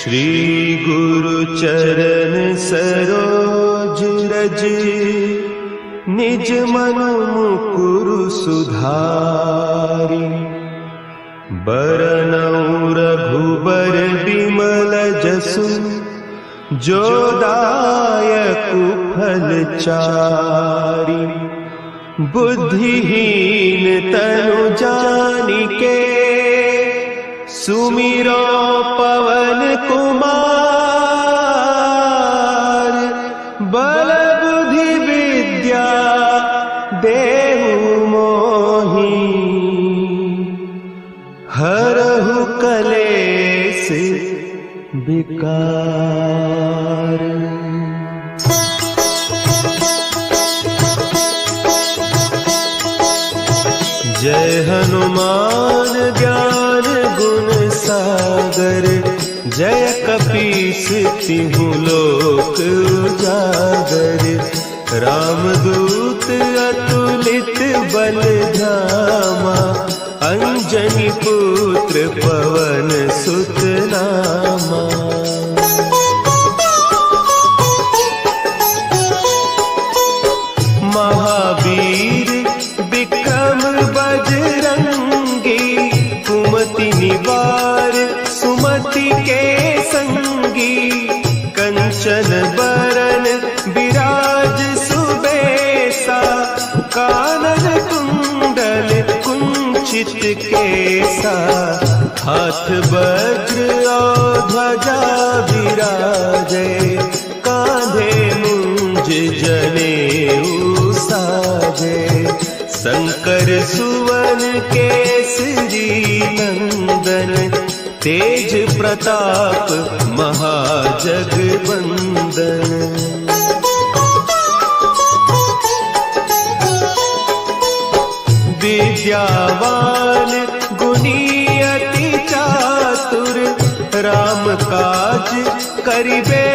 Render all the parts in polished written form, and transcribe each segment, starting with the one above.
श्री गुरु चरण सरोज रज, निज मनु मुकुरु सुधारि। बरनउँ रघुबर बिमल जसु, जो दायकु फल चारि। बुद्धिहीन तनु जानिके, सुमिरो पवन कुमार। बल बुद्धि विद्या देहु मोहि, हरहु कलेस विकार। जय हनुमान ज्ञान गुण सागर, जय कपीस तिहु लोक उजागर। रामदूत अतुलित बल धामा, अंजनी पुत्र पवन सुत नामा। महावीर विक्रम बजरंगी, कुमति निवार सुमति के संगी। कंचन बरन विराज सुबेसा, कानन कुंडल कुंचित केसा। हाथ वज्र और ध्वजा विराजे, कांधे मुंज जनेऊ साजे। शंकर सुवन केसरी नंदन, तेज प्रताप महाजगवंदन। विद्यावान गुणी अति चातुर, राम काज करिबे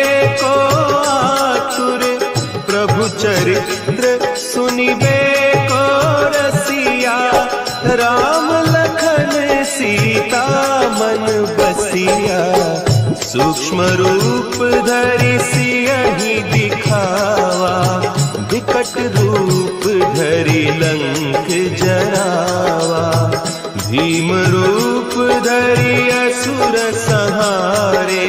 को आतुर। प्रभु चरित्र सुनिबे को रसिया, राम लखन सीता मन बसिया। सूक्ष्म रूप धरि सियहि दिखावा, विकट रूप धरि लंक जरावा। भीम रूप धरि असुर संहारे,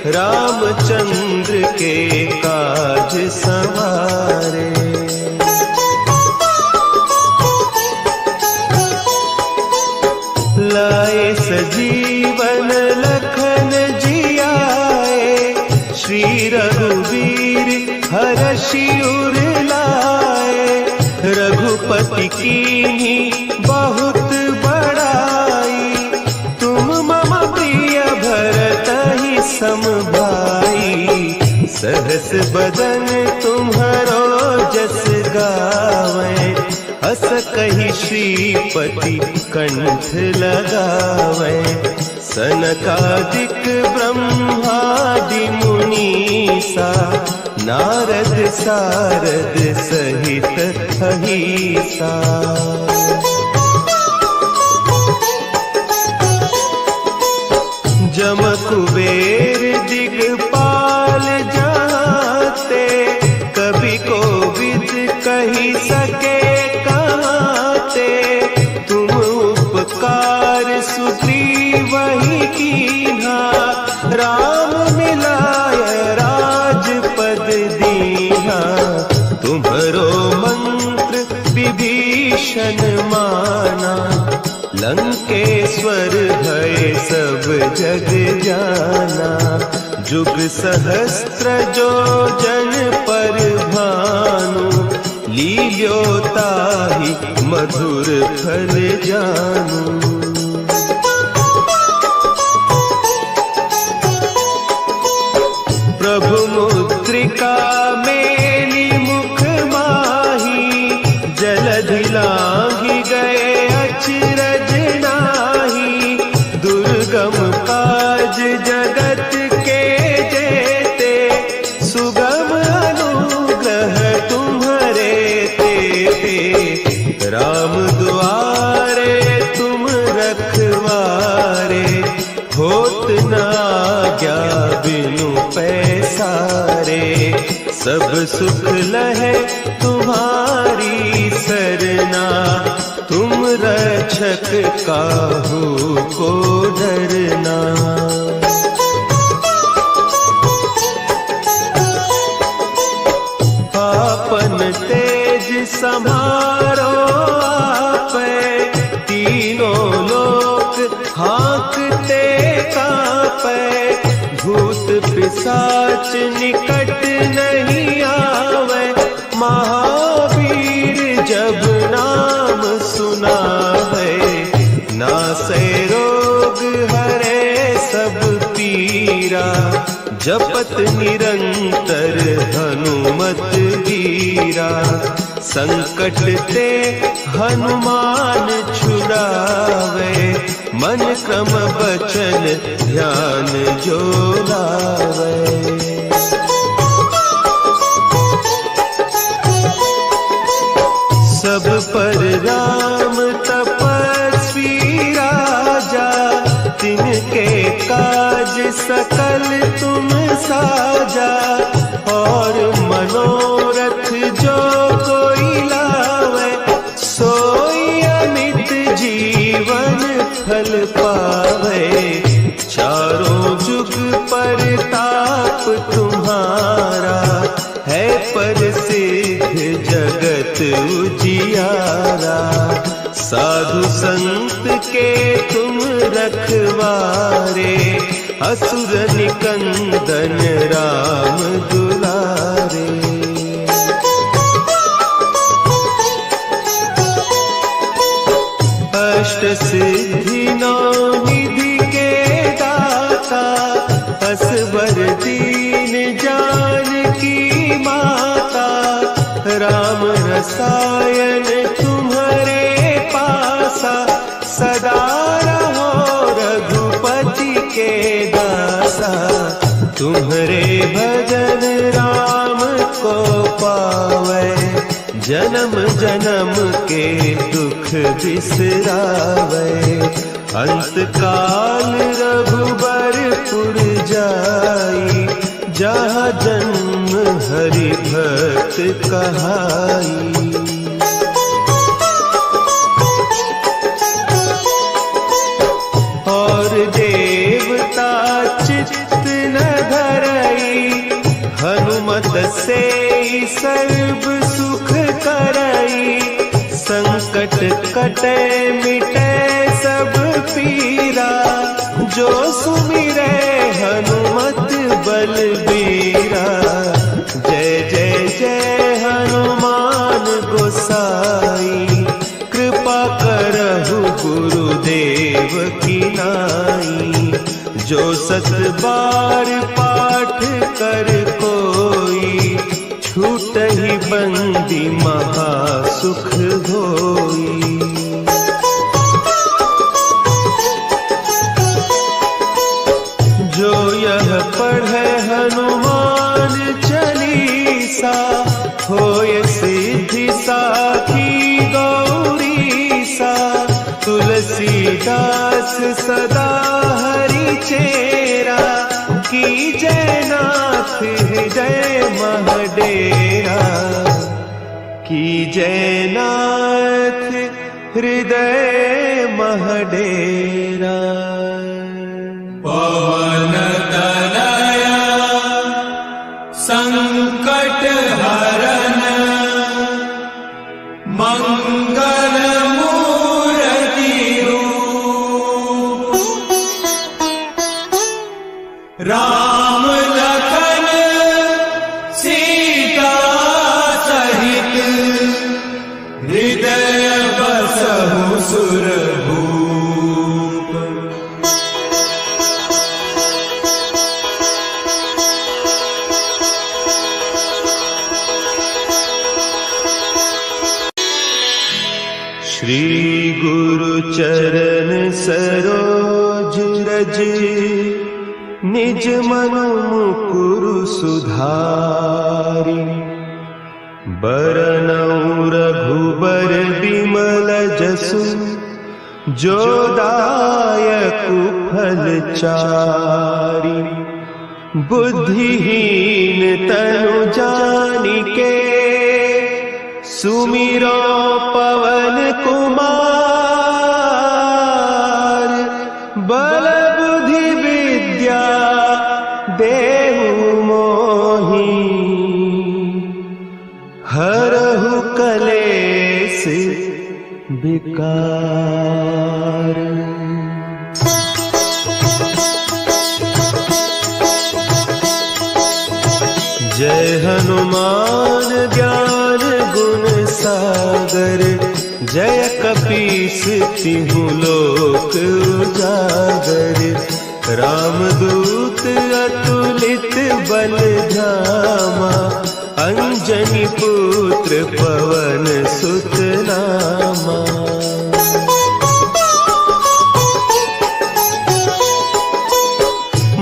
रामचंद्र के काज संवारे। लाए सजीवन लखन जियाए, श्री रघुवीर हरषि उर लाए। रघुपति कीन्ही बहुत बड़ाई, तुम मम प्रिय भरतहि सम भाई। सहस बदन तुम्हरो जस गावें, अस कहि श्रीपति कंठ लगावें। सनकादिक ब्रह्मादि मुनीसा, नारद सारद सहित अहीसा। जम कुबेर दिगपाल जाते, कवि कोविद कहि सके कहते। तुम उपकार सुग्रीवहि कीन्हा, राम मिलाय राजपद दीन्हा। तुम्हरो मंत्र विभीषण माना, लंकेश्वर भय सब जग जाना। जुग सहस्त्र जो जन पर भानु, लील्यो ताहि मधुर फल जानू। प्रभु मुद्रिका मेली मुख माही, जलधि लांघि गए अचरज नाही। दुर्गम काज जगत के जेते, सुगम अनुग्रह तुम्हरे तेते। राम दुआरे तुम रखवारे, होत न आज्ञा बिनु पैसारे, सब सुख लहे तुम्हारी सरना, तुम रक्षक काहू को डरना। आपन तेज समारो आपे, तीनों लोक हाँकते कापे, भूत पिशाच निकट नहीं आवे, महावीर जब नाम सुनावे, नासे रोग हरे सब पीरा, जपत निरंतर हनुमत वीरा, संकट ते हनुमान छुड़ावे, मन क्रम बचन ध्यान जो लावे। सब पर राम तपस्वी राजा, तिनके काज सकल तुम साजा, और मनोरथ जो कोई लावे, सोई अमित जीवन फल पावे, चारों जुग परताप तुम्हारा, है प्रसिद्ध जगत उजियारा, साधु संत के तुम रखवारे, असुर निकंदन राम दुलारे। अष्ट सिद्धि नौ निधि के दाता, असवर दीन जानकी माता, राम रसायन तुम्हारे पासा, सदा रहो रघुपति के दासा, तुम्हारे भजन राम को पावे, जन्म जन्म के दुख बिसरावे, अंत काल रघुबरपुर जाई, जहाँ जन्म हरि भक्त कहाई। और देवता चित्त न धरई, हनुमत से सर्व सुख करई, संकट कटे मिटे सब पीरा, जो सुमिरे हनुमत बलबीरा। जय जय जय हनुमान गोसाई, कृपा करहु गुरुदेव की नाई, जो सत बार पाठ कर कोई, छूटहि बंदी महा सुख होई। जो यह पढ़े हनुमान चालीसा, होय सिद्धि साखी गौरीसा, तुलसीदास सदा हरि चेरा, की जय नाथ हृदय महडेरा, की जय नाथ हृदय महडेरा। पवन तनया संकट हरन, मंगल मूर्ति रूप, राम लखन सीता सहित, हृदय बसहु सुरभूप। श्री गुरु चरण सरोज रज, निज मन मुकुरु सुधारि, बरनउँ रघुबर बिमल जसु, जो दायक फलचारी, बुद्धिहीन तनु जानिके, सुमिरो पवन कुमार, बल बुद्धि विद्या देहु मोहि, हरहु कलेस विकार। जय हनुमान ज्ञान गुण सागर, जय कपीस तिहु लोक उजागर। रामदूत अतुलित बल धामा, अंजनी पुत्र पवन सुत नामा।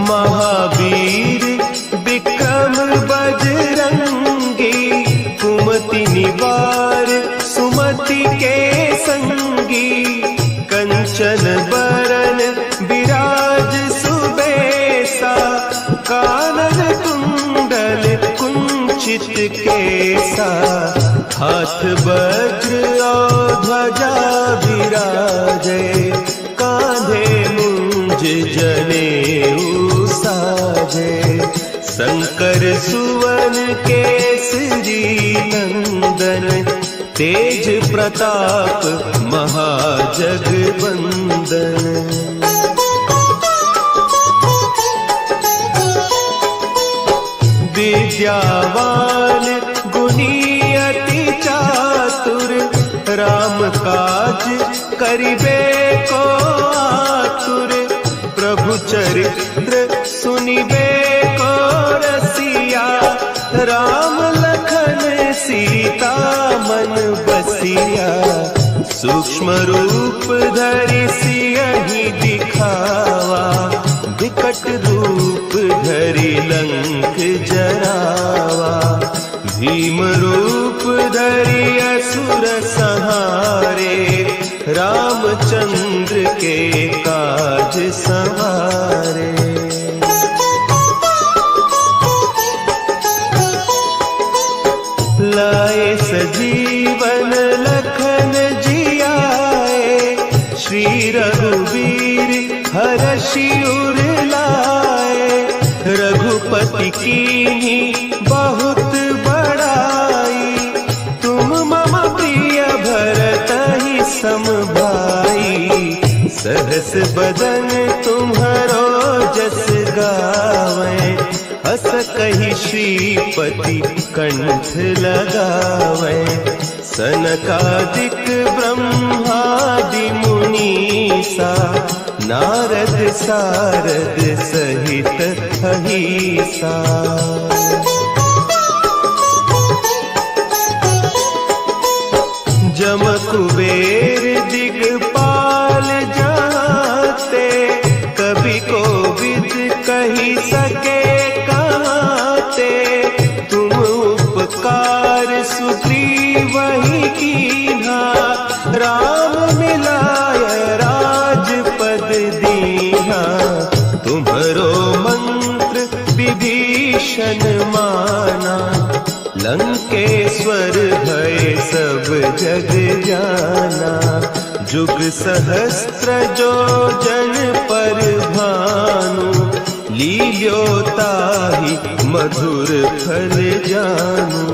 महावीर विक्रम बजरंगी, कुमति निवार सुमति के संगी। कंचन बरन विराज सुबेसा, कानन कुंडल कुंचित केसा। हाथ वज्र और ध्वजा विराजे, कांधे मुंज जनेऊ साजे। शंकर सुवन केसरी नंदन, तेज प्रताप महाजगवंदन। विद्यावान गुणी अति चातुर, राम काज करिबे को आतुर। प्रभु चरित्र सुनिबे को रसिया, राम लखन सीता मन बसिया। सूक्ष्म रूप धरि सियहि दिखावा, विकट रूप धरि लंक जरावा। भीम रूप धरि असुर संहारे, रामचंद्र के काज सवारे। लाए सजीवन लखन जियाए, श्री रघुवीर हरषि उर लाए। रघुपति कीन्ही बहुत बड़ाई, तुम मम प्रिय भरतहि सम भाई। सहस बदन तुम्हरो जस गावें, हस कहि श्रीपति कंठ लगावें। सनकादिक ब्रह्मादि मुनीसा, नारद सारद सहित अहीसा। जम कुबेर दिगपाल जाते, कवि कोविद कहि सके कहते। तुम उपकार सुग्रीवहि कीन्हा, राम मिलाय राजपद दीन्हा। तुम्हरो मंत्र विभीषण माना, लंकेश्वर भय सब जग जाना। जुग सहस्त्र जो जन पर भानु, लील्यो ताहि मधुर फल जानू।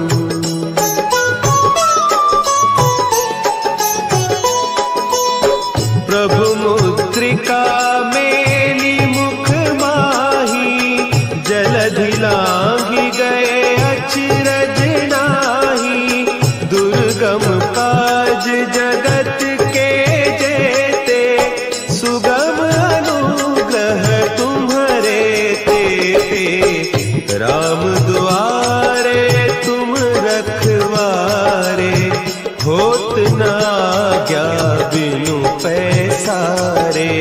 प्रभु मुद्रिका मेली मुख माही, जलधि लांघि गए अचरज नाही। दुर्गम काज जगत के जेते, सुगम अनुग्रह तुम्हरे तेते। राम दुआरे तुम रखवारे, होत न आज्ञा बिनु पैसारे।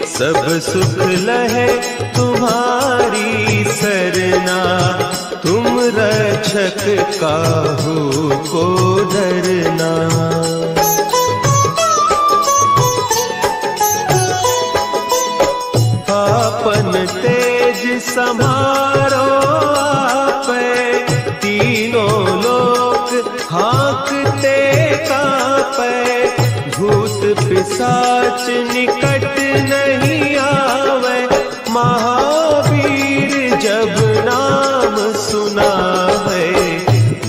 सब सुख लहे तुम्हारी सरना, तुम रक्षक काहू को डरना। तेज समारो आपे, तीनों लोक हाँकते कांपे। भूत पिशाच निकट नहीं आवे, महावीर जब नाम सुनावे।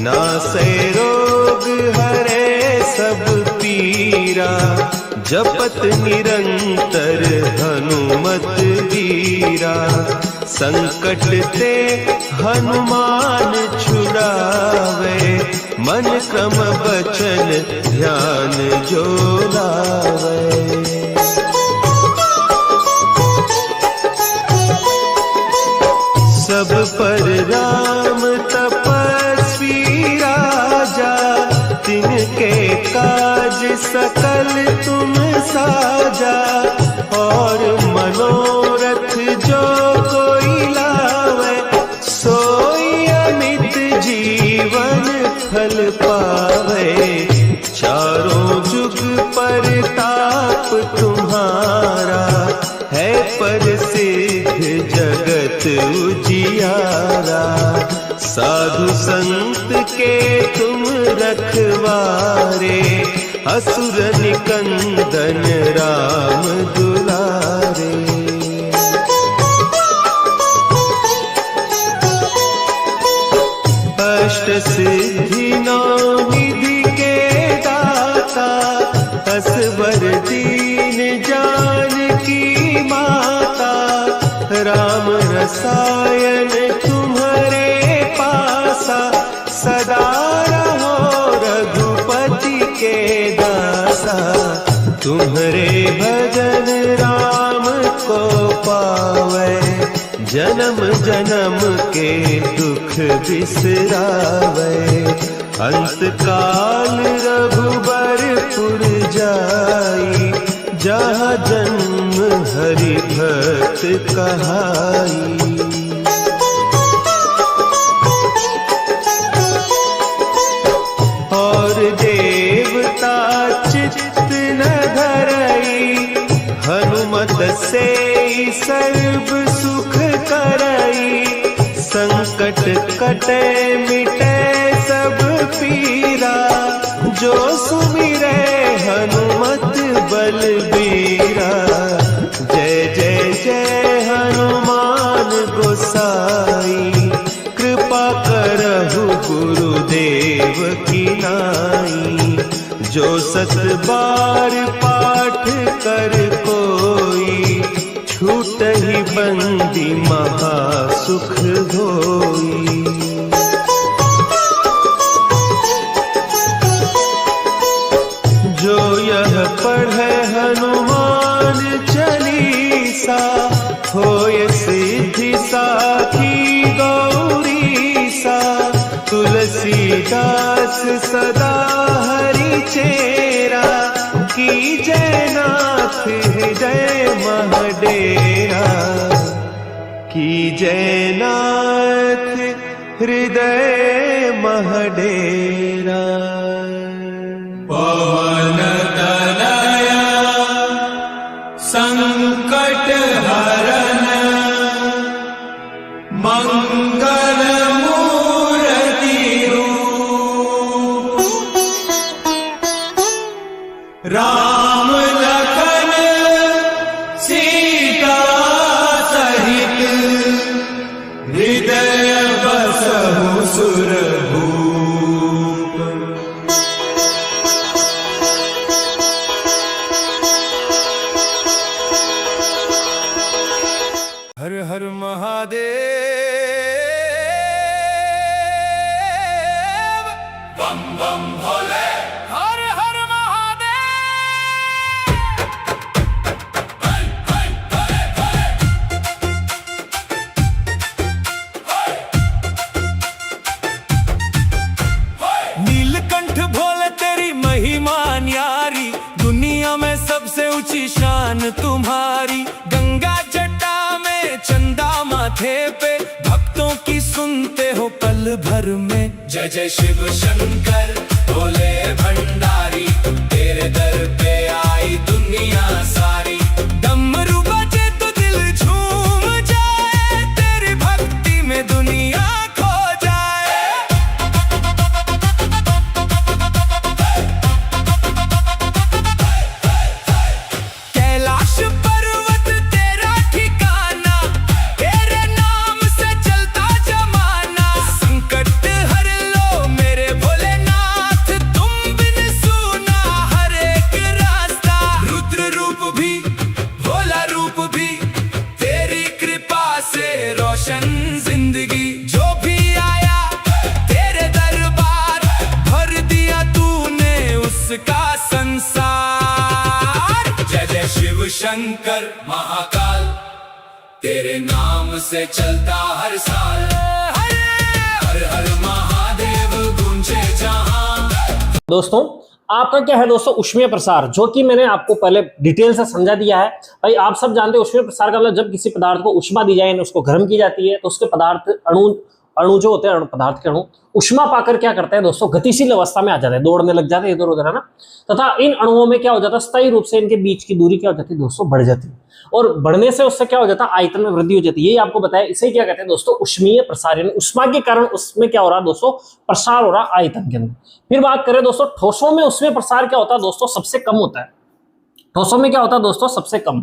नासे रोग हरे सब पीरा, जपत निरंतर हनुमत वीरा। संकट ते हनुमान छुड़ावे, मन क्रम बचन ध्यान जो लावे। सब पर राम तपस्वी राजा, तिनके काज सकल तुम साजा। और मनोरथ जो कोई लावे, सोई अमित जीवन फल पावे। चारों जुग परताप तुम्हारा, है प्रसिद्ध जगत उजियारा। साधु संत के तुम रखवारे, असुर निकंदन राम दुलारे। अष्ट सिद्धि नौ निधि के दाता, असवर दीन जानकी माता। राम रसायन तुम्हारे पासा, सदा रहो रघुपति के दासा। तुम्हारे भजन राम को पावे, जन्म जन्म के दुख बिसरावे। अंत काल रघुबरपुर जाई, जहाँ जन्म हरि भक्त कहाई। और देवता चित्त न धरई, हनुमत से सर्व सुख करई। संकट कटे मिटे सब पीरा, जो सुमिरे हनुमत बलबीरा। जय जय जय हनुमान गोसाई, कृपा करहु गुरुदेव की नाई। जो सत बार पाठ कर कोई, छूटहि बंदी महा सुख होई। जो यह पढ़े हनुमान चालीसा, होय सिद्धि साखी गौरीसा। तुलसीदास सदा हरि चेरा, कीजय नाथ हृदय महडेरा। कीजय नाथ हृदय महडेरा। पवन तनया संकट हरन, मंगल मूर्ति रूप। राम लखन सीता सहित, हृदय बसहु सुरभूप। हर हर महादेव, बम बम भोले। हर हर महादेव। नीलकंठ भोले तेरी महिमा न्यारी, दुनिया में सबसे ऊंची शान तुम्हारी। गंगा जटा में चंदा माथे पे, भक्तों की सुनते हो पल भर में। जय जय शिव शंकर भोले भंडारी, तेरे दर पे आई दुनिया सारी। डमरू बजे तो दिल झूम जाए, शंकर महाकाल, तेरे नाम से चलता हर साल, हर हर महादेव गूंजे जहां। दोस्तों आपका क्या है दोस्तों ऊष्मीय प्रसार, जो कि मैंने आपको पहले डिटेल से समझा दिया है। भाई आप सब जानते हैं ऊष्मीय प्रसार का मतलब जब किसी पदार्थ को ऊष्मा दी जाए, उसको गर्म की जाती है, तो उसके पदार्थ अणु जो होते हैं, पदार्थ के अणु ऊष्मा पाकर क्या करते हैं दोस्तों, गतिशील अवस्था में आ जाते हैं, दौड़ने लग जाते हैं इधर उधर, है ना। तथा इन अणुओं में क्या हो जाता है, स्थायी रूप से इनके बीच की दूरी क्या हो जाती है दोस्तों, बढ़ जाती है, और बढ़ने से उससे क्या हो जाता है, आयतन में वृद्धि हो जाती है। यही आपको बताया, इसे क्या कहते हैं दोस्तों, ऊष्मीय प्रसार, यानी ऊष्मा के कारण उसमें क्या हो रहा है दोस्तों, प्रसार हो रहा है आयतन के अंदर। फिर बात करें दोस्तों ठोसों में ऊष्मीय प्रसार क्या होता है दोस्तों, सबसे कम होता है। ठोसों में क्या होता है दोस्तों, सबसे कम।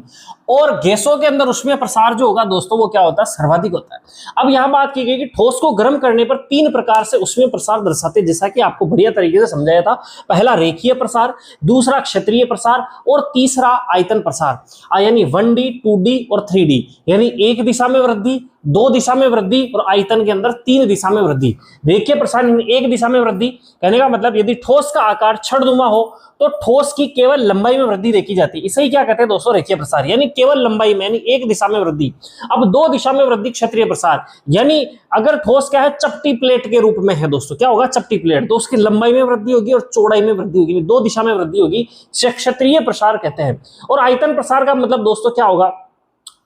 और गैसों के अंदर ऊष्मीय प्रसार जो होगा दोस्तों, वो क्या होता है, सर्वाधिक होता है। अब यहां बात की गई कि ठोस को गर्म करने पर 3 प्रकार से ऊष्मीय प्रसार दर्शाते हैं, जैसा कि आपको बढ़िया तरीके से समझाया था। पहला रेखीय प्रसार, दूसरा क्षेत्रीय प्रसार, और तीसरा आयतन प्रसार, यानी 1D 2D और 3D, यानी एक दिशा में वृद्धि, 2 दिशा में वृद्धि, और आयतन के अंदर 3 दिशा में वृद्धि। रेखीय प्रसार एक दिशा में वृद्धि, कहने का मतलब यदि ठोस का आकार छड़नुमा हो तो ठोस की केवल लंबाई में वृद्धि देखी जाती है, इसे ही क्या कहते हैं दोस्तों, रेखीय प्रसार, यानी केवल लंबाई में, यानी एक दिशा में वृद्धि। अब 2 दिशा में वृद्धि क्षेत्रीय प्रसार, यानी अगर ठोस क्या है, चपटी प्लेट के रूप में है दोस्तों, क्या होगा, चपटी प्लेट, तो उसकी लंबाई में वृद्धि होगी और चौड़ाई में वृद्धि होगी, 2 दिशा में वृद्धि होगी, क्षेत्रीय प्रसार कहते हैं। और आयतन प्रसार का मतलब दोस्तों क्या होगा,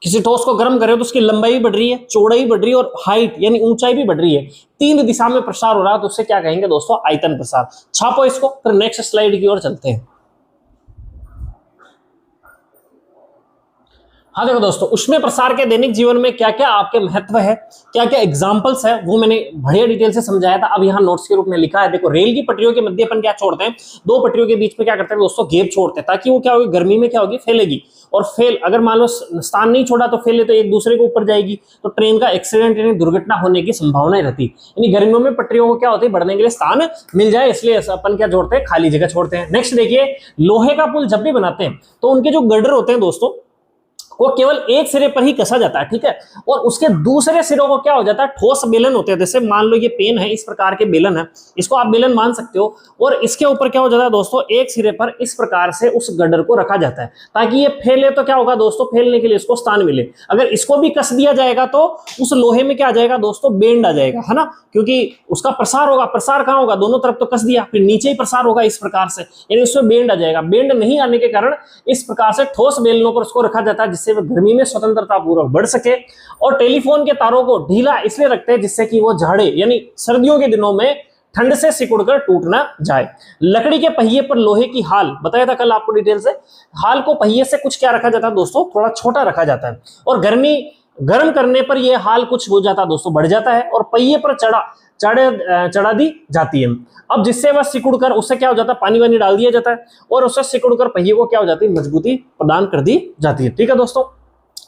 किसी ठोस को गर्म करे तो उसकी लंबाई भी बढ़ रही है, चौड़ाई बढ़ रही है, और हाइट यानी ऊंचाई भी बढ़ रही है, 3 दिशा में प्रसार हो रहा है, तो उससे क्या कहेंगे दोस्तों, आयतन प्रसार। छापो इसको, फिर नेक्स्ट स्लाइड की ओर चलते हैं। हाँ देखो दोस्तों, ऊष्मीय प्रसार के दैनिक जीवन में क्या क्या आपके महत्व है, क्या क्या एग्जांपल्स है, वो मैंने बढ़िया डिटेल से समझाया था। अब यहाँ नोट्स के रूप में लिखा है, देखो रेल की पटरियों के मध्य अपन क्या छोड़ते हैं, 2 पटरियों के बीच में क्या करते हैं दोस्तों, गैप छोड़ते हैं, ताकि वो क्या होगी, गर्मी में क्या होगी, फैलेगी, और अगर मान लो स्थान नहीं छोड़ा तो फैले तो एक दूसरे के ऊपर जाएगी, तो ट्रेन का एक्सीडेंट यानी दुर्घटना होने की संभावना रहती है। यानी गर्मियों में पटरियों को क्या होती है, बढ़ने के लिए स्थान मिल जाए, इसलिए अपन क्या जोड़ते हैं, खाली जगह छोड़ते हैं। नेक्स्ट देखिए, लोहे का पुल जब भी बनाते हैं तो उनके जो गर्डर होते हैं दोस्तों, वो केवल एक सिरे पर ही कसा जाता है, ठीक है, और उसके दूसरे सिरों को क्या हो जाता है, ठोस बेलन होते हैं। जैसे मान लो ये पेन है, इस प्रकार के बेलन है, इसको आप बेलन मान सकते हो, और इसके ऊपर क्या हो जाता है दोस्तों, एक सिरे पर इस प्रकार से उस गड्ढर को रखा जाता है, ताकि ये फैले, तो क्या होगा दोस्तों, फैलने के लिए इसको स्थान मिले। अगर इसको भी कस दिया जाएगा तो उस लोहे में क्या आ जाएगा दोस्तों, बेंड आ जाएगा, है ना, क्योंकि उसका प्रसार होगा। प्रसार कहां होगा, दोनों तरफ तो कस दिया, फिर नीचे ही प्रसार होगा इस प्रकार से, यानी उसमें बेंड आ जाएगा। बेंड नहीं आने के कारण इस प्रकार से ठोस बेलनों पर उसको रखा जाता है, जिससे वह गर्मी में स्वतंत्रता पूर्वक बढ़ सके। और टेलीफोन के तारों को ढीला इसलिए रखते हैं जिससे कि वो झाड़े यानी सर्दियों के दिनों में ठंड से सिकुड़कर टूट ना जाए। लकड़ी के पहिए पर लोहे की हाल, बताया था कल आपको डिटेल से, हाल को पहिए से कुछ क्या रखा जाता है दोस्तों, थोड़ा छोटा रखा जाता है, और गर्म करने पर यह हाल कुछ हो जाता है दोस्तों, बढ़ जाता है, और पहिए पर चढ़ा दी जाती है। अब जिससे वह सिकुड़कर, उससे क्या हो जाता है, पानी वानी डाल दिया जाता है, और उससे सिकुड़कर पहिए को क्या हो जाती है, मजबूती प्रदान कर दी जाती है। ठीक है दोस्तों,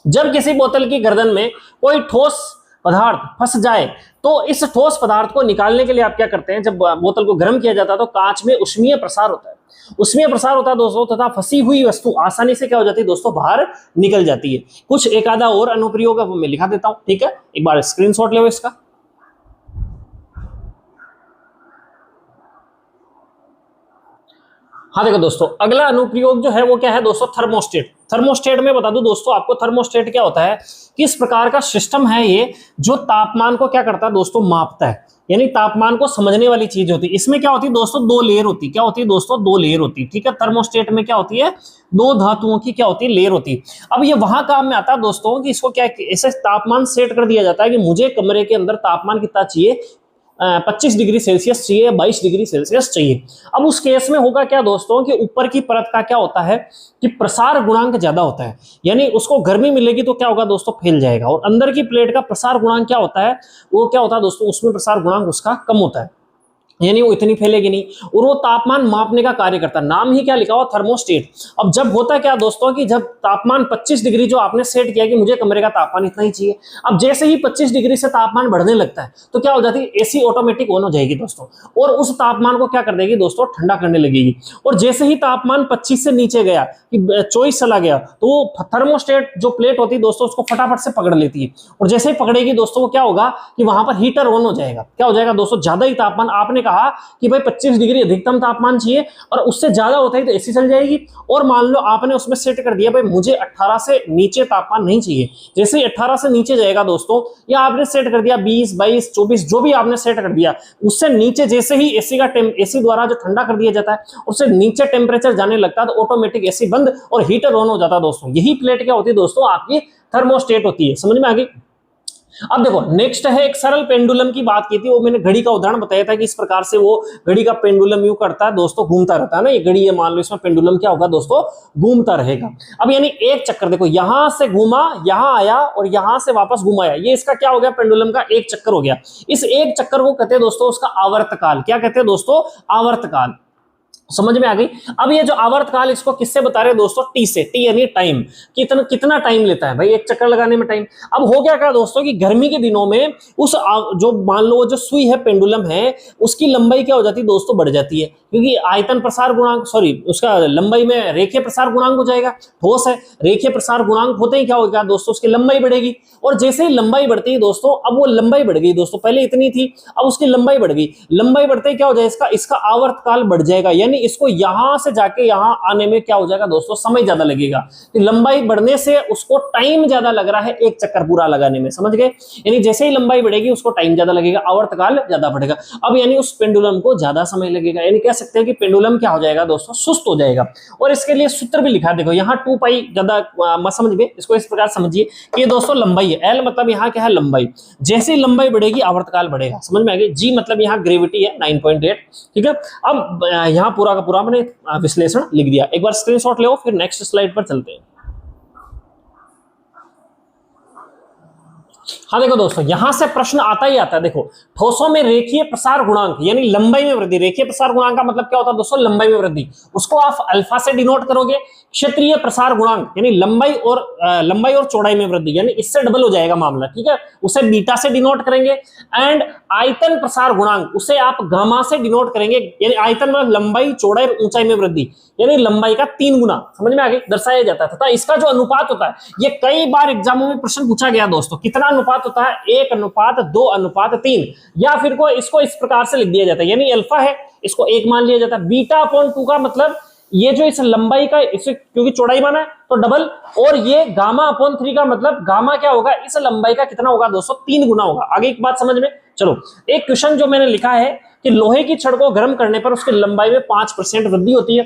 जब किसी बोतल की गर्दन में कोई ठोस पदार्थ फंस जाए तो इस ठोस पदार्थ को निकालने के लिए आप क्या करते हैं, जब बोतल को गर्म किया जाता है तो कांच में ऊष्मीय प्रसार होता है, ऊष्मीय प्रसार होता है दोस्तों, तथा फंसी हुई वस्तु आसानी से क्या हो जाती है दोस्तों, बाहर निकल जाती है। कुछ एक आधा और अनुप्रयोग है वो मैं लिखा देता हूं, ठीक है, एक बार स्क्रीनशॉट ले इसका। हाँ देखो दोस्तों, अगला अनुप्रयोग जो है वो क्या है दोस्तों, थर्मोस्टेट। थर्मोस्टेट में बता दूं दोस्तों आपको, थर्मोस्टेट क्या होता है, किस प्रकार का सिस्टम है ये, जो तापमान को क्या करता है दोस्तों, मापता है, यानी तापमान को समझने वाली चीज होती है। इसमें क्या होती है दोस्तों, 2 लेयर होती है। क्या होती है दोस्तों, 2 लेयर होती है, ठीक है। थर्मोस्टेट में क्या होती है, 2 धातुओं की क्या होती है, लेयर होती है। अब ये वहां काम में आता है दोस्तों कि इसको क्या ऐसे तापमान सेट कर दिया जाता है कि मुझे कमरे के अंदर तापमान कितना चाहिए, 25 डिग्री सेल्सियस चाहिए, 22 डिग्री सेल्सियस चाहिए। अब उस केस में होगा क्या दोस्तों कि ऊपर की परत का क्या होता है कि प्रसार गुणांक ज्यादा होता है, यानी उसको गर्मी मिलेगी तो क्या होगा दोस्तों, फैल जाएगा। और अंदर की प्लेट का प्रसार गुणांक क्या होता है, वो क्या होता है दोस्तों, उसमें प्रसार गुणांक उसका कम होता है, यानी वो इतनी फैलेगी नहीं, और वो तापमान मापने का कार्य करता है। नाम ही क्या लिखा हुआ, थर्मोस्टेट। अब जब होता है क्या दोस्तों कि जब तापमान 25 डिग्री जो आपने सेट किया कि मुझे कमरे का तापमान इतना ही चाहिए, अब जैसे ही 25 डिग्री से तापमान बढ़ने लगता है तो क्या हो जाती है, एसी ऑटोमेटिक ऑन हो जाएगी दोस्तों, और उस तापमान को क्या कर देगी दोस्तों, ठंडा करने लगेगी। और जैसे ही तापमान 25 से नीचे गया कि 24 चला गया, तो वो थर्मोस्टेट जो प्लेट होती है दोस्तों उसको फटाफट से पकड़ लेती है, और जैसे ही पकड़ेगी दोस्तों वो क्या होगा कि वहां पर हीटर ऑन हो जाएगा। क्या हो जाएगा दोस्तों, ज्यादा ही तापमान, आपने कहा कि भाई 25 डिग्री अधिकतम तापमान चाहिए और उससे ज्यादा होता है तो एसी चल जाएगी। और मान लो आपने उसमें सेट कर दिया भाई मुझे 18 से नीचे तापमान नहीं चाहिए, जैसे ही 18 से नीचे जाएगा दोस्तों, या आपने सेट कर दिया 20, 22, 24 जो भी आपने सेट कर दिया, उससे नीचे जैसे ही एसी द्वारा जो ठंडा कर दिया जाता है उससे नीचे टेम्परेचर जाने लगता है तो ऑटोमेटिक एसी बंद और हीटर ऑन हो जाता है दोस्तों। यही प्लेट क्या होती है दोस्तों, आपकी थर्मोस्टेट होती है। समझ में आ गई। अब देखो नेक्स्ट है, एक सरल पेंडुलम की बात की थी, वो मैंने घड़ी का उदाहरण बताया था कि इस प्रकार से वो घड़ी का पेंडुलम यूं करता है दोस्तों, घूमता रहता है ना, ये घड़ी है मान लो, इसमें पेंडुलम क्या होगा दोस्तों, घूमता रहेगा। अब यानी एक चक्कर देखो, यहां से घूमा, यहां आया और यहां से वापस घुमाया, ये इसका क्या हो गया, पेंडुलम का एक चक्कर हो गया। इस एक चक्कर को कहते हैं दोस्तों उसका आवर्तकाल। क्या कहते हैं दोस्तों, आवर्तकाल। समझ में आ गई। अब ये जो आवर्तकाल इसको किससे बता रहे हैं दोस्तों, टी से। टी यानी टाइम, कितना टाइम लेता है भाई एक चक्कर लगाने में टाइम। अब हो गया क्या दोस्तों कि गर्मी के दिनों में उस जो मान लो जो सुई है, पेंडुलम है, उसकी लंबाई क्या हो जाती है दोस्तों, बढ़ जाती है, क्योंकि आयतन प्रसार गुणांक उसका लंबाई में रेखीय प्रसार गुणांक हो जाएगा। ठोस है, रेखीय प्रसार गुणांक होते ही क्या होगा दोस्तों, उसकी लंबाई बढ़ेगी। और जैसे ही लंबाई बढ़ती है दोस्तों, अब वो लंबाई बढ़ गई दोस्तों, पहले इतनी थी अब उसकी लंबाई बढ़ गई, लंबाई बढ़ते ही क्या हो जाएगा, इसका आवर्तकाल बढ़ जाएगा, यानी इसको यहां से जाके यहां आने में क्या हो जाएगा दोस्तों, समय ज्यादा लगेगा। तो लंबाई बढ़ने से उसको टाइम ज्यादा लग रहा है एक चक्कर पूरा लगाने में, समझ गए। यानी जैसे ही लंबाई बढ़ेगी उसको टाइम ज्यादा लगेगा, आवर्तकाल ज्यादा बढ़ेगा। अब यानी उस पेंडुलम को ज्यादा समय लगेगा, यानी कह सकते हैं कि पेंडुलम क्या हो जाएगा दोस्तों, सुस्त हो जाएगा। और इसके लिए सूत्र भी लिखा है, देखो यहाँ 2 पाई ज्यादा मत समझिए, इसको इस प्रकार समझिए कि दोस्तों लंबाई है, एल मतलब यहाँ क्या है, लंबाई। जैसे ही लंबाई बढ़ेगी आवर्तकाल बढ़ेगा, समझ में आ गई। जी मतलब यहाँ ग्रेविटी है 9.8, ठीक है। अब यहाँ पूरा का पूरा मैंने विश्लेषण लिख दिया, एक बार स्क्रीनशॉट ले, फिर नेक्स्ट स्लाइड पर चलते हैं। हाँ देखो दोस्तों, यहां से प्रश्न आता ही आता है। देखो ठोसों में रेखीय प्रसार गुणांक यानी लंबाई में वृद्धि, रेखीय प्रसार गुणांक का मतलब क्या होता है दोस्तों, लंबाई में वृद्धि, उसको आप अल्फा से डिनोट करोगे। क्षेत्रीय प्रसार गुणांक यानी लंबाई और चौड़ाई में वृद्धि, यानी इससे डबल हो जाएगा मामला, ठीक है, उसे बीटा से डिनोट करेंगे। एंड आयतन प्रसार गुणांक, उसे आप गामा से डिनोट करेंगे, यानी आयतन में लंबाई, चौड़ाई और ऊंचाई में वृद्धि, यानी लंबाई का 3 गुना, समझ में आ गई, दर्शाया जाता है। तथा इसका जो अनुपात होता है, ये कई बार एग्जामों में प्रश्न पूछा गया दोस्तों, कितना अनुपात होता है, 1:2:3, या फिर इसको इस प्रकार से लिख दिया जाता है, यानी अल्फा है इसको 1 मान लिया जाता है, बीटा/2 का मतलब ये जो इस लंबाई का, इसे क्योंकि चौड़ाई माना है तो डबल, और ये गामा/3 का मतलब गामा क्या होगा, इस लंबाई का कितना होगा दोस्तों, 3 गुना होगा। आगे एक बात समझ में। चलो एक क्वेश्चन जो मैंने लिखा है कि लोहे की छड़ को गर्म करने पर उसकी लंबाई में 5% वृद्धि होती है,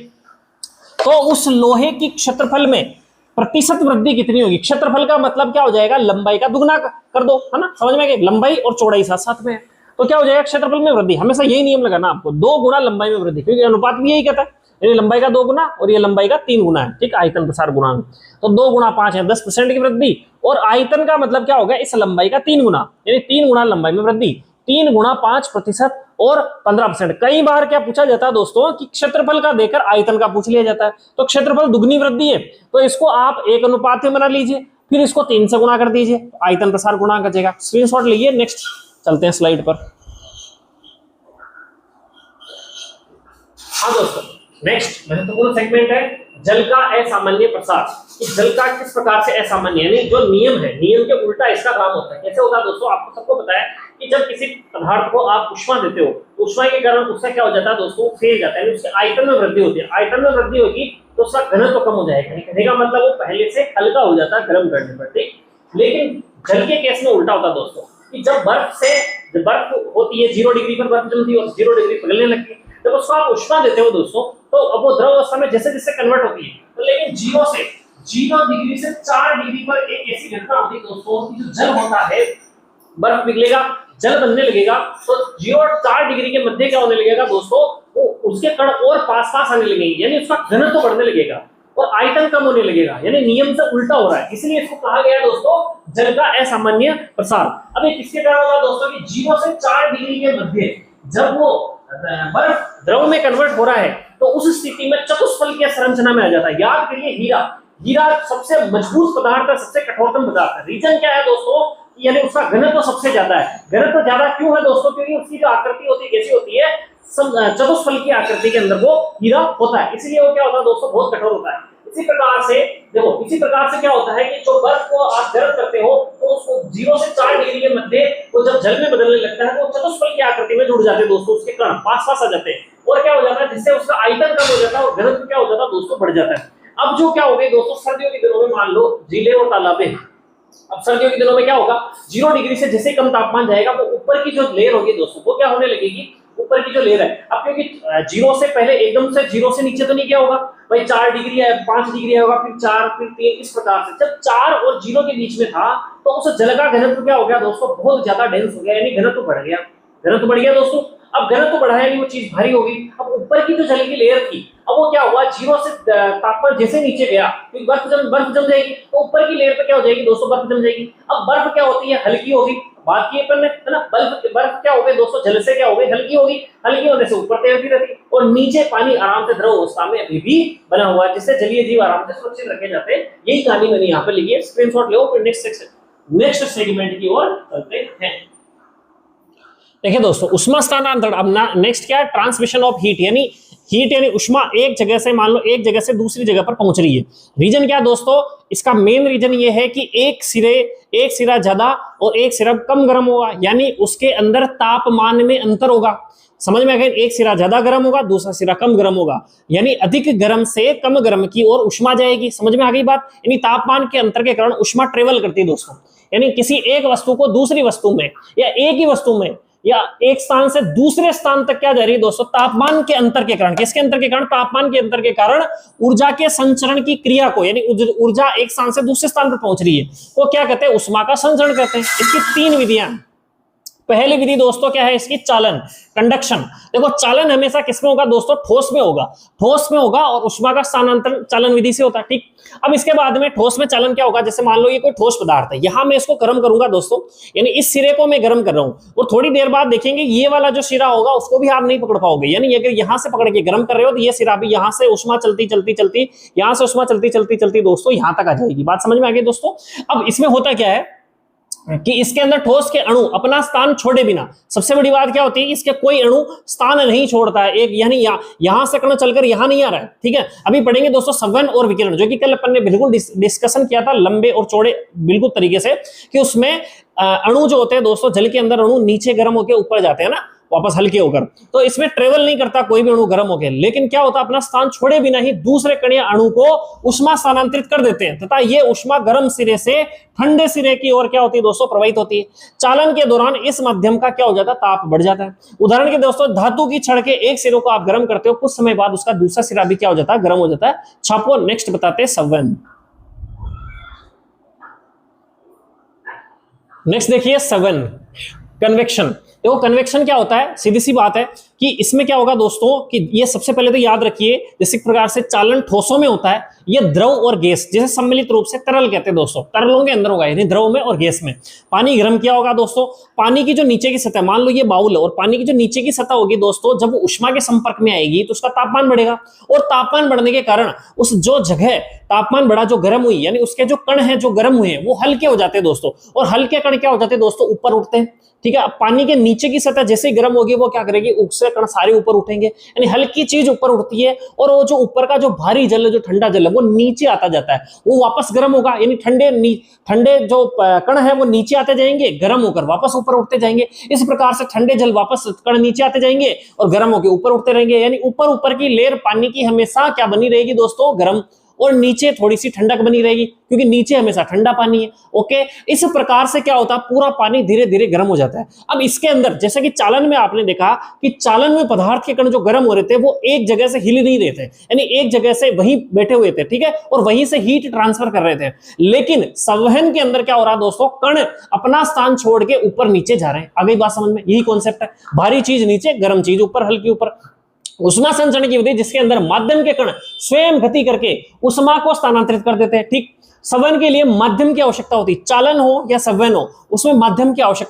तो उस लोहे की क्षेत्रफल में प्रतिशत वृद्धि कितनी होगी। क्षेत्रफल का मतलब क्या हो जाएगा, लंबाई का दुगना कर दो, है ना, समझ में आ गई, लंबाई और चौड़ाई साथ साथ में है, तो क्या हो जाएगा, क्षेत्रफल में वृद्धि। हमेशा यही नियम लगाना आपको, 2 गुना लंबाई में वृद्धि, क्योंकि अनुपात भी यही कहता है, यानी लंबाई का 2 गुना और ये लंबाई का 3 गुना है, ठीक, आयतन प्रसार गुणांक। तो 2 गुणा 5 है 10% की वृद्धि, और आयतन का मतलब क्या होगा, इस लंबाई का 3 गुना, यानी 3 गुना लंबाई में वृद्धि, 3 गुणा 5% और 15%। कई बार क्या पूछा जाता है दोस्तों कि क्षेत्रफल का देकर आयतन का पूछ लिया जाता है, तो क्षेत्रफल दुगनी वृद्धि है तो इसको आप 1 अनुपात में बना लीजिए, फिर इसको 3 से गुणा कर दीजिए, आयतन प्रसार गुणांक आ जाएगा। स्क्रीनशॉट लीजिए, नेक्स्ट चलते हैं स्लाइड पर। हाँ दोस्तों, नेक्स्ट महत्वपूर्ण सेगमेंट है जल का असामान्य प्रसार। इस जल का किस प्रकार से असामान्य, यानी जो नियम है, नियम के उल्टा इसका काम होता है। कैसे होता है दोस्तों, आपको सबको पता है कि जब किसी पदार्थ को आप ऊष्मा देते हो, ऊष्मा के कारण उसका क्या हो जाता है दोस्तों, फैल जाता है, उसके आयतन में वृद्धि होती है। आयतन में वृद्धि होगी तो उसका घनत्व कम हो जाएगा, कहने का मतलब वो पहले से हल्का हो जाता है गर्म करने पर, ठीक। लेकिन जल के केस में उल्टा होता है दोस्तों, कि जब बर्फ होती है, 0 डिग्री पर बर्फ जमती है और 0 डिग्री पिघलने लगती है, जब उसको आप ऊष्मा देते हो दोस्तों, तो अब वो द्रव अवस्था में जैसे जैसे कन्वर्ट होती है, तो लेकिन 0 डिग्री से 4 डिग्री पर एक ऐसी घटना होती है दोस्तों कि जो जल होता है, बर्फ पिघलेगा, जल बनने लगेगा, तो 0 और 4 डिग्री के मध्य क्या होने लगेगा दोस्तों, वो उसके कण और पास आने लगेंगे, यानी उसका घनत्व बढ़ने लगेगा और आयतन कम होने लगेगा, यानी नियम से उल्टा हो रहा है। इसलिए इसको कहा गया दोस्तों जल का असामान्य प्रसार। अब ये किसके कारण होगा दोस्तों, कि 0 से 4 डिग्री के मध्य जब वो बर्फ द्रव में कन्वर्ट हो रहा है, तो उस स्थिति में चतुष्फलकीय संरचना में आ जाता है। याद करिए, हीरा सबसे मजबूत पदार्थ है, सबसे कठोरतम पदार्थ है। रीजन क्या है दोस्तों, यानी उसका घनत्व सबसे ज्यादा है। घनत्व ज्यादा क्यों है दोस्तों, क्योंकि उसकी जो आकृति होती है कैसी होती है, चतुष्फलकीय आकृति के अंदर वो हीरा होता है, इसलिए वो क्या होता है दोस्तों, बहुत कठोर होता है। इसी प्रकार से देखो, इसी प्रकार से क्या होता है कि जो बर्फ को आप गर्म करते हो, तो उसको 0 से 4 डिग्री के मध्य वो जब जल में बदलने लगता है तो चतुष्फल की आकृति में जुड़ जाते हैं दोस्तों, उसके कण पास आ जाते हैं और क्या हो जाता है, जिससे उसका आयतन कम हो जाता है और घनत्व क्या हो जाता है दोस्तों, बढ़ जाता है। अब जो क्या हो गई दोस्तों, सर्दियों के दिनों में मान लो झीलें और तालाबें, अब सर्दियों के दिनों में क्या होगा, 0 डिग्री से जैसे कम तापमान जाएगा वो ऊपर की जो लेयर होगी दोस्तों वो क्या होने लगेगी, ऊपर की जो लेयर है। अब क्योंकि 0 से पहले एकदम से 0 से नीचे तो नहीं क्या होगा भाई, 4 डिग्री है, 5 डिग्री होगा, फिर 4, फिर 3, इस प्रकार से। जब 4 और 0 के बीच में था तो उस जल का घनत्व क्या हो गया दोस्तों, बहुत ज्यादा डेंस हो गया, यानी घनत्व बढ़ गया, घनत्व बढ़ गया दोस्तों। अब घनत्व बढ़ा यानी वो चीज भारी हो गई। अब ऊपर की जो जल की लेयर थी, अब वो क्या हुआ, 0 से तापमान जैसे नीचे गया तो बर्फ जम जाएगी, तो ऊपर की लेयर पे क्या हो जाएगी दोस्तों, बर्फ जम जाएगी। अब बर्फ क्या होती है, हल्की होगी, बात की अपन ने, है ना। बर्फ क्या हो गई दोस्तों, जल से क्या हो गई, हल्की होगी, हल्की होने से ऊपर तैरती रहती और नीचे पानी आराम से द्रव अवस्था में अभी भी बना हुआ है, जिससे जलीय जीव आराम से सुरक्षित रखे जाते हैं। यही कहानी मैंने यहाँ पे लिखी है, स्क्रीनशॉट लो, फिर नेक्स्ट सेगमेंट की ओर चलते हैं। देखिए दोस्तों, उष्मा स्थानांतरण, अब नेक्स्ट क्या है, ट्रांसमिशन ऑफ हीट, यानी उष्मा एक जगह से, मान लो एक जगह से दूसरी जगह पर पहुंच रही है। रीजन क्या दोस्तों, इसका मेन रीजन ये है कि एक सिरा ज्यादा और एक सिरा कम गर्म होगा, यानी उसके अंदर तापमान में अंतर होगा। समझ में आ गया, एक सिरा ज्यादा गर्म होगा, दूसरा सिरा कम गर्म होगा, यानी अधिक गर्म से कम गर्म की ओर उष्मा जाएगी। समझ में आ गई बात, यानी तापमान के अंतर के कारण उष्मा ट्रेवल करती है दोस्तों, यानी किसी एक वस्तु को दूसरी वस्तु में या एक ही वस्तु में या एक स्थान से दूसरे स्थान तक क्या जा रही है दोस्तों, तापमान के अंतर के कारण। किसके अंतर के कारण, तापमान के अंतर के कारण ऊर्जा के संचरण की क्रिया को, यानी ऊर्जा एक स्थान से दूसरे स्थान पर पहुंच रही है, वो क्या कहते हैं, उष्मा का संचरण कहते हैं। इसकी 3 विधियां। पहली विधि दोस्तों क्या है इसकी, चालन, कंडक्शन। देखो चालन हमेशा किसमें होगा दोस्तों, ठोस में होगा, ठोस में होगा और उष्मा का स्थानांतरण चालन विधि से होता है, ठीक। अब इसके बाद में ठोस में चालन क्या होगा, जैसे मान लो ये कोई ठोस पदार्थ है, यहां मैं इसको गर्म करूंगा दोस्तों, यानी इस सिरे को मैं गर्म कर रहा हूं और थोड़ी देर बाद देखेंगे ये वाला जो सिरा होगा उसको भी आप नहीं पकड़ पाओगे, यानी अगर यहां से पकड़ के गर्म कर रहे हो तो ये सिरा भी यहां से उष्मा चलती यहां से उष्मा चलती दोस्तों यहां तक आ जाएगी। बात समझ में आ गई दोस्तों। अब इसमें होता क्या है कि इसके अंदर ठोस के अणु अपना स्थान छोड़े बिना, सबसे बड़ी बात क्या होती है, इसके कोई अणु स्थान नहीं छोड़ता है, एक यानी यहां से कण चलकर यहां नहीं आ रहा है, ठीक है। अभी पढ़ेंगे दोस्तों संवहन और विकिरण, जो कि कल अपन ने बिल्कुल डिस्कशन किया था लंबे और चौड़े बिल्कुल तरीके से, कि उसमें अणु जो होते हैं दोस्तों, जल के अंदर अणु नीचे गर्म होकर ऊपर जाते हैं ना, वापस हल्के होकर, तो इसमें ट्रेवल नहीं करता कोई भी अणु गर्म होकर, लेकिन क्या होता है, अपना स्थान छोड़े बिना ही दूसरे कणीय अणु को उष्मा स्थानांतरित कर देते हैं, तथा ये उष्मा गर्म सिरे से ठंडे सिरे की ओर क्या होती है दोस्तों, प्रवाहित होती है। चालन के दौरान इस माध्यम का क्या हो जाता है, ताप बढ़ जाता है। उदाहरण के दोस्तों, धातु की छड़ के एक सिरे को आप गर्म करते हो, कुछ समय बाद उसका दूसरा सिरा भी क्या हो जाता है, गर्म हो जाता है। छापो, नेक्स्ट बताते हैं संवहन। नेक्स्ट देखिए संवहन, कन्वेक्शन। देखो कन्वेक्शन क्या होता है, सीधी सी बात है कि इसमें क्या होगा दोस्तों, कि ये सबसे पहले तो याद रखिए, जिस प्रकार से चालन ठोसों में होता है, ये द्रव और गैस जैसे सम्मिलित रूप से तरल कहते हैं दोस्तों, तरलों के अंदर होगा, यानी द्रव में और गैस में। पानी गर्म किया होगा दोस्तों, पानी की जो नीचे की सतह, मान लो ये बाउल है और पानी की जो नीचे की सतह होगी दोस्तों, जब वो उष्मा के संपर्क में आएगी तो उसका तापमान बढ़ेगा, और तापमान बढ़ने के कारण उस जो जगह तापमान बढ़ा, जो गर्म हुई, यानी उसके जो कण हैं जो गर्म हुए हैं वो हल्के हो जाते हैं दोस्तों, और हल्के कण क्या हो जाते हैं दोस्तों, ऊपर उठते हैं, ठीक है। पानी के नीचे की सतह जैसे ही गर्म होगी वो क्या करेगी, उससे कण सारे ऊपर उठेंगे, यानी हल्की चीज ऊपर उठती है, और वो जो ऊपर का जो भारी जल है, जो ठंडा जल है, वो नीचे आता जाता है, वो वापस गर्म होगा, यानी ठंडे जो कण है वो नीचे आते जाएंगे, गर्म होकर वापस ऊपर उठते जाएंगे। इस प्रकार से ठंडे जल वापस कण नीचे आते जाएंगे और गर्म होकर ऊपर उठते रहेंगे, यानी ऊपर की लेयर पानी की हमेशा क्या बनी रहेगी दोस्तों, गर्म, और नीचे थोड़ी सी ठंडक बनी रहेगी, क्योंकि नीचे हमेशा ठंडा पानी है। ओके, इस प्रकार से क्या होता है, पूरा पानी धीरे धीरे गर्म हो जाता है। अब इसके अंदर जैसे कि चालन में आपने देखा कि चालन में पदार्थ के कण जो गर्म हो रहे थे वो एक जगह से हिल नहीं रहे थे, यानी एक जगह से वहीं बैठे हुए थे, ठीक है, और वहीं से हीट ट्रांसफर कर रहे थे। लेकिन संवहन के अंदर क्या हो रहा है दोस्तों, कण अपना स्थान छोड़ के ऊपर नीचे जा रहे हैं। आगे बात समझ में, यही कॉन्सेप्ट है, भारी चीज नीचे, गर्म चीज ऊपर, हल्की ऊपर। उष्मा संचरण की विधि जिसके अंदर माध्यम के कण स्वयं गति करके उष्मा को स्थानांतरित कर देते हैं, ठीक। संवहन के लिए माध्यम की आवश्यकता होती है, चालन हो या संवहन हो, उसमें माध्यम की आवश्यकता